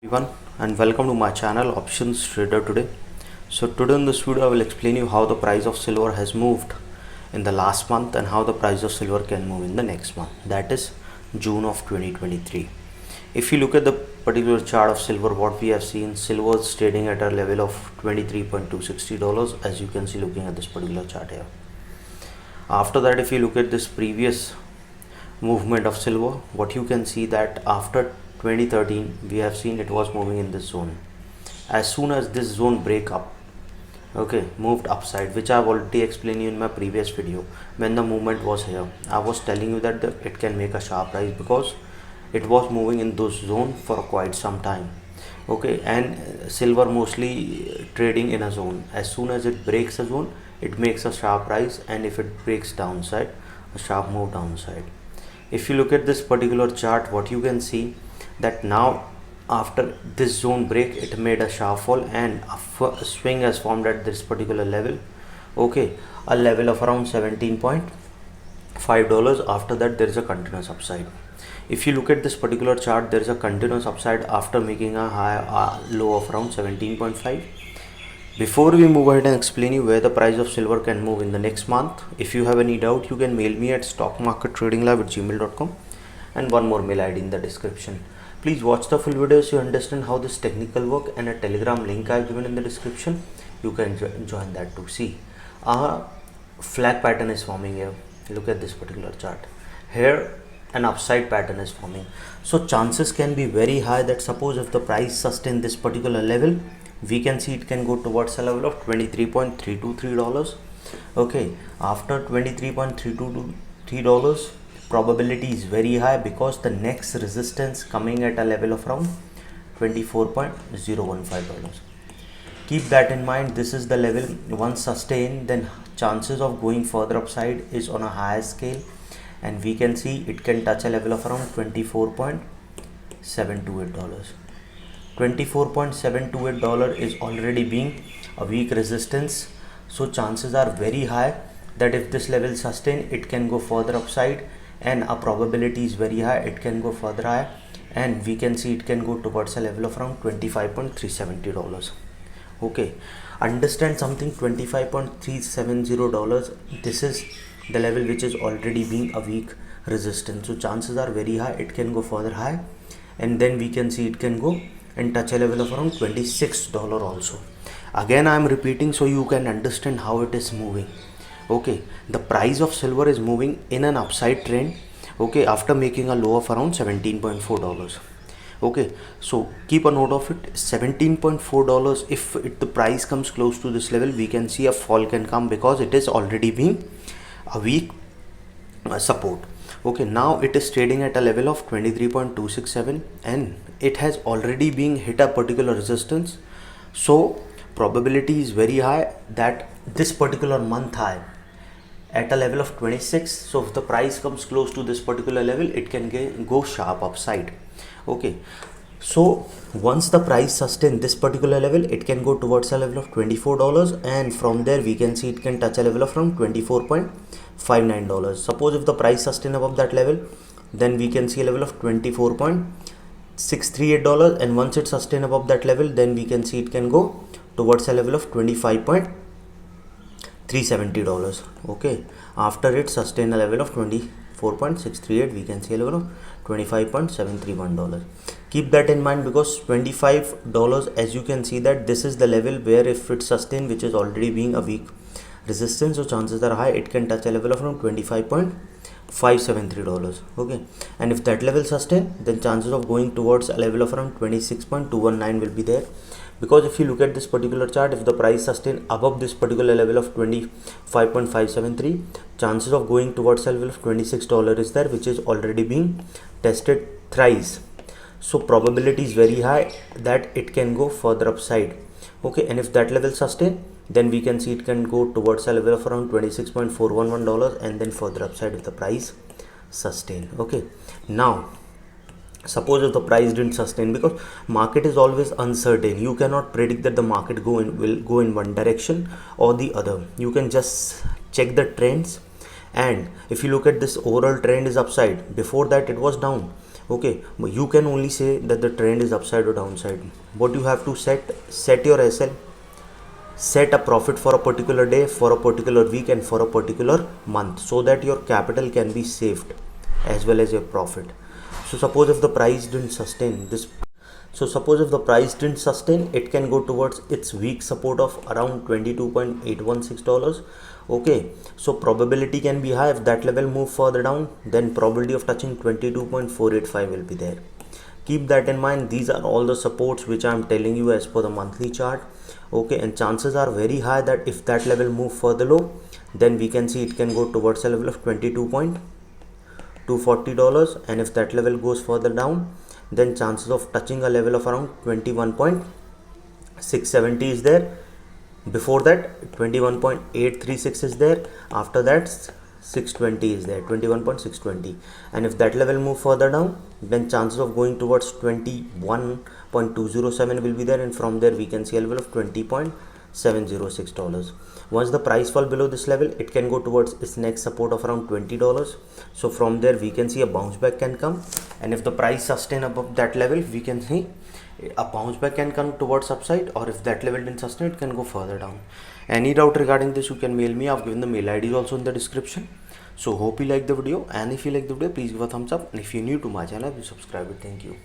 Everyone, and welcome to my channel Options Trader today. So today in this video I will explain you how the price of silver has moved in the last month and how the price of silver can move in the next month, that is June of 2023. If you look at the particular chart of silver, what we have seen, silver is trading at a level of $23.260, as you can see looking at this particular chart here. After that, if you look at this previous movement of silver, what you can see that after 2013 we have seen it was moving in this zone. As soon as this zone break up, okay, moved upside, which I have already explained you in my previous video. When the movement was here, I was telling you that it can make a sharp rise because it was moving in those zone for quite some time. Okay, and silver mostly trading in a zone. As soon as it breaks a zone, it makes a sharp rise, and if it breaks downside, a sharp move downside. If you look at this particular chart, what you can see that now after this zone break, it made a sharp fall and a swing has formed at this particular level. Okay, a level of around $17.5. After that, there is a continuous upside. If you look at this particular chart, there is a continuous upside after making a low of around 17.5. Before we move ahead and explain you where the price of silver can move in the next month, if you have any doubt, you can mail me at stockmarkettradinglive@gmail.com, and one more mail ID in the description. Please watch the full video so you understand how this technical work, and a telegram link I have given in the description. You can join that to see. A flag pattern is forming here. Look at this particular chart. Here an upside pattern is forming. So chances can be very high that suppose if the price sustain this particular level, we can see it can go towards a level of $23.323. Okay, after $23.323, probability is very high because the next resistance coming at a level of around $24.015. Keep that in mind. This is the level. Once sustained, then chances of going further upside is on a higher scale, and we can see it can touch a level of around $24.728. $24.728 is already being a weak resistance, so chances are very high that if this level sustain, it can go further upside, and a probability is very high it can go further high, and we can see it can go towards a level of around $25.370. Okay, understand something, $25.370, this is the level which is already being a weak resistance, so chances are very high it can go further high, and then we can see it can go and touch a level of around $26 also. Again I am repeating so you can understand how it is moving. Okay, the price of silver is moving in an upside trend, okay, after making a low of around $17.4. Okay, so keep a note of it, $17.4. If the price comes close to this level, we can see a fall can come because it is already being a weak support. Okay, now it is trading at a level of 23.267, and it has already been hit a particular resistance, so probability is very high that this particular month high at a level of 26. So if the price comes close to this particular level, it can go sharp upside. Okay, so once the price sustain this particular level, it can go towards a level of $24, and from there we can see it can touch a level of around $24.59. Suppose if the price sustain above that level, then we can see a level of $24.638, and once it sustain above that level, then we can see it can go towards a level of $25.370. Okay, after it sustain a level of 24.638, we can see a level of $25.731. Keep that in mind because $25, as you can see that this is the level where if it sustain, which is already being a weak resistance, so chances are high it can touch a level of around $25.573. Okay, and if that level sustain, then chances of going towards a level of around 26.219 will be there, because if you look at this particular chart, if the price sustain above this particular level of 25.573, chances of going towards a level of $26 is there, which is already being tested thrice, so probability is very high that it can go further upside. Okay, and if that level sustain, then we can see it can go towards a level of around $26.411, and then further upside if the price sustain. Okay, now suppose if the price didn't sustain, because market is always uncertain, you cannot predict that the market will go in one direction or the other. You can just check the trends, and if you look at this overall trend is upside, before that it was down. Okay, but you can only say that the trend is upside or downside. What you have to set your SL, set a profit for a particular day, for a particular week, and for a particular month, so that your capital can be saved as well as your profit. So suppose if the price didn't sustain this, it can go towards its weak support of around $22.816. Okay, so probability can be high. If that level move further down, then probability of touching 22.485 will be there. Keep that in mind. These are all the supports which I am telling you as per the monthly chart. Okay, and chances are very high that if that level move further low, then we can see it can go towards a level of $22.240, and if that level goes further down, then chances of touching a level of around 21.670 is there. Before that 21.836 is there. After that 620 is there, 21.620, and if that level move further down, then chances of going towards 21.207 will be there, and from there we can see a level of $20.706. Once the price fall below this level, it can go towards its next support of around $20. So from there we can see a bounce back can come, and if the price sustain above that level, we can see a bounce back can come towards upside, or if that level didn't sustain, it can go further down. Any doubt regarding this, you can mail me. I've given the mail ID also in the description. So hope you like the video, and if you like the video, please give a thumbs up, and if you're new to my channel, please subscribe it. Thank you.